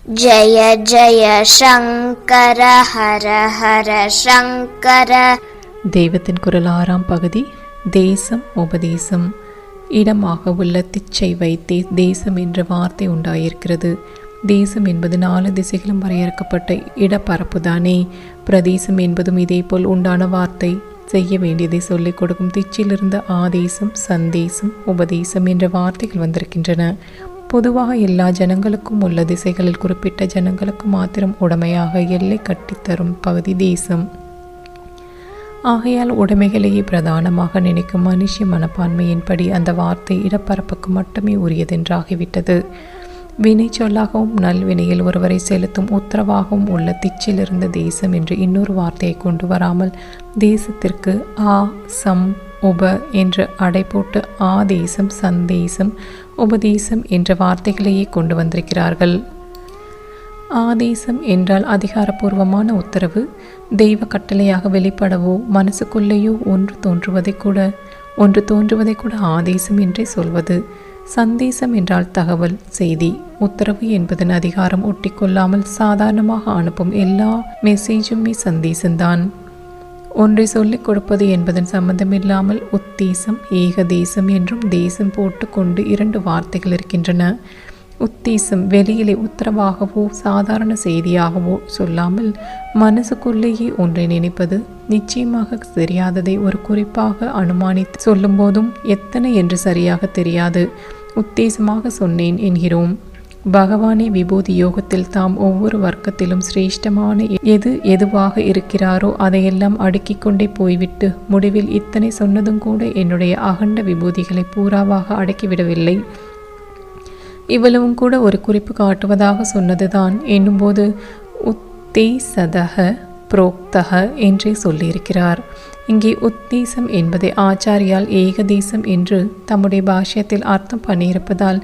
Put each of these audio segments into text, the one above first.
ஜய ஜய சங்கர ஹர ஹர சங்கர. தெய்வத்தின் குரல் 6ஆம் பகுதி. தேசம் உபதேசம். இடமாக உள்ள திச்சை வைத்தே தேசம் என்ற வார்த்தை உண்டாயிருக்கிறது. தேசம் என்பது 4 திசைகளும் வரையறுக்கப்பட்ட இடப்பரப்புதானே. பிரதேசம் என்பதும் இதேபோல் உண்டான வார்த்தை. செய்ய வேண்டியதை சொல்லிக் கொடுக்கும் திச்சிலிருந்து ஆதேசம், சந்தேசம், உபதேசம் என்ற வார்த்தைகள் வந்திருக்கின்றன. பொதுவாக எல்லா ஜனங்களுக்கும் உள்ள திசைகளில் குறிப்பிட்ட ஜனங்களுக்கு மாத்திரம் உடைமையாக எல்லை கட்டித்தரும் பகுதி தேசம். ஆகையால் உடைமைகளையே பிரதானமாக நினைக்கும் மனுஷ மனப்பான்மையின்படி அந்த வார்த்தை இடப்பரப்புக்கு மட்டுமே உரியதென்றாகிவிட்டது. வினை சொல்லாகவும் நல்வினையில் ஒருவரை செலுத்தும் உத்தரவாகவும் உள்ள திச்சிலிருந்த தேசம் என்று இன்னொரு வார்த்தையை கொண்டு வராமல் தேசத்திற்கு ஆ சம் உப என்று அடை போட்டு ஆதேசம், சந்தேசம், உபதேசம் என்ற வார்த்தைகளையே கொண்டு வந்திருக்கிறார்கள். ஆதேசம் என்றால் அதிகாரப்பூர்வமான உத்தரவு. தெய்வ கட்டளையாக வெளிப்படவோ மனசுக்குள்ளேயோ ஒன்று தோன்றுவதை கூட ஆதேசம் என்றே சொல்வது. சந்தேசம் என்றால் தகவல், செய்தி. உத்தரவு என்பதன் அதிகாரம் ஒட்டிக்கொள்ளாமல் சாதாரணமாக அனுப்பும் எல்லா மெசேஜுமே சந்தேசம்தான். ஒன்றை சொல்லிக் கொடுப்பது என்பதன் சம்பந்தமில்லாமல் உத்தேசம், ஏகதேசம் என்றும் தேசம் போட்டு கொண்டு 2 வார்த்தைகள் இருக்கின்றன. உத்தேசம் வெளியிலே உத்தரவாகவோ சாதாரண செய்தியாகவோ சொல்லாமல் மனசுக்குள்ளேயே ஒன்றை நினைப்பது. நிச்சயமாக தெரியாததை ஒரு குறிப்பாக அனுமானித்து சொல்லும் போதும் எத்தனை என்று சரியாக தெரியாது. உத்தேசமாக சொன்னேன் என்கிறோம். பகவானே விபூதி யோகத்தில் தாம் ஒவ்வொரு வர்க்கத்திலும் சிரேஷ்டமான எதுவாக இருக்கிறாரோ அதையெல்லாம் அடுக்கிக் கொண்டே போய்விட்டு முடிவில் இத்தனை சொன்னதும் கூட என்னுடைய அகண்ட விபூதிகளை பூராவாக அடக்கிவிடவில்லை. இவ்வளவும் கூட ஒரு குறிப்பு காட்டுவதாக சொன்னதுதான் என்னும்போது உத்தேசதக புரோக்தக என்றே சொல்லியிருக்கிறார். இங்கே உத்தேசம் என்பதை ஆச்சாரியால் ஏகதேசம் என்று தம்முடைய பாஷ்யத்தில் அர்த்தம் பண்ணியிருப்பதால்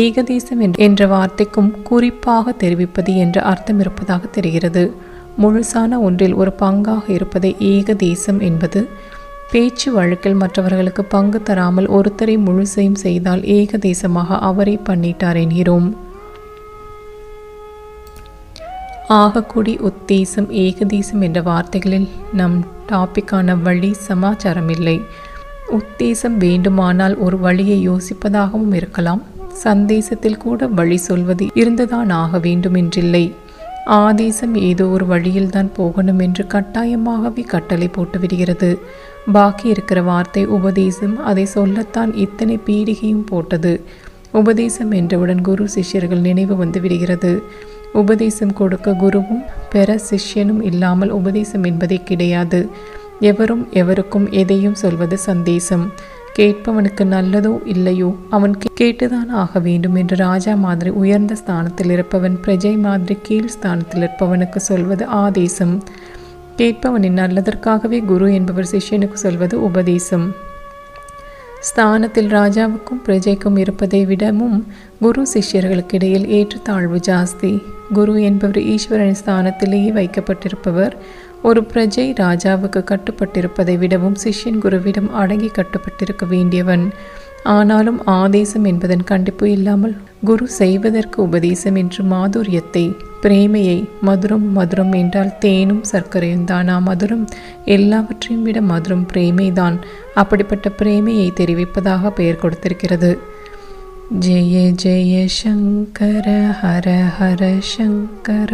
ஏகதேசம் என்ற வார்த்தைக்கும் குறிப்பாக தெரிவிப்பது என்ற அர்த்தம் இருப்பதாக தெரிகிறது. முழுசான ஒன்றில் ஒரு பங்காக இருப்பதை ஏகதேசம் என்பது. பேச்சு வழக்கில் மற்றவர்களுக்கு பங்கு தராமல் ஒருத்தரை முழுசையும் செய்தால் ஏகதேசமாக அவரை பண்ணிட்டார் என்கிறோம். ஆகக்கூடி உத்தேசம், ஏகதேசம் என்ற வார்த்தைகளில் நம் டாபிக்கான வழி சமாச்சாரம் இல்லை. உத்தேசம் வேண்டுமானால் ஒரு வழியை யோசிப்பதாகவும் இருக்கலாம். சந்தேசத்தில் கூட வழி சொல்வது இருந்துதான் ஆக வேண்டுமென்றில்லை. ஆதேசம் ஏதோ ஒரு வழியில்தான் போகணும் என்று கட்டாயமாகவே கட்டளை போட்டு விடுகிறது. பாக்கி இருக்கிற வார்த்தை உபதேசம். அதை சொல்லத்தான் இத்தனை பீடிகையும் போட்டது. உபதேசம் என்றவுடன் குரு சிஷ்யர்கள் நினைவு வந்து விடுகிறது. உபதேசம் கொடுக்க குருவும் பெற சிஷ்யனும் இல்லாமல் உபதேசம் என்பதே கிடையாது. எவரும் எவருக்கும் எதையும் சொல்வது சந்தேசம். கேட்பவனுக்கு நல்லதோ இல்லையோ அவன் கேட்டுதான் ஆக வேண்டும் என்று ராஜா மாதிரி உயர்ந்த ஸ்தானத்தில் இருப்பவன் பிரஜை மாதிரி கீழ் ஸ்தானத்தில் இருப்பவனுக்கு சொல்வது ஆதேசம். கேட்பவனின் நல்லதற்காகவே குரு என்பவர் சிஷ்யனுக்கு சொல்வது உபதேசம். ஸ்தானத்தில் ராஜாவுக்கும் பிரஜைக்கும் இருப்பதை விடவும் குரு சிஷ்யர்களுக்கு இடையில் ஏற்றத்தாழ்வு ஜாஸ்தி. குரு என்பவர் ஈஸ்வரன் ஸ்தானத்திலேயே வைக்கப்பட்டிருப்பவர். ஒரு பிரஜை ராஜாவுக்கு கட்டுப்பட்டிருப்பதை விடவும் சிஷ்யன் குருவிடம் அடங்கி கட்டுப்பட்டிருக்க வேண்டியவன். ஆனாலும் ஆதேசம் என்பதன் கண்டிப்பு இல்லாமல் குரு செய்வதற்கு உபதேசம் என்று மாதுரியத்தை, பிரேமையை, மதுரம் மதுரம் என்றால் தேனும் சர்க்கரையும் தானா மதுரம்? எல்லாவற்றையும் விட மதுரம் பிரேமைதான். அப்படிப்பட்ட பிரேமையை தெரிவிப்பதாக பெயர் கொடுத்திருக்கிறது. ஜெய ஜெய சங்கர ஹர ஹர சங்கர.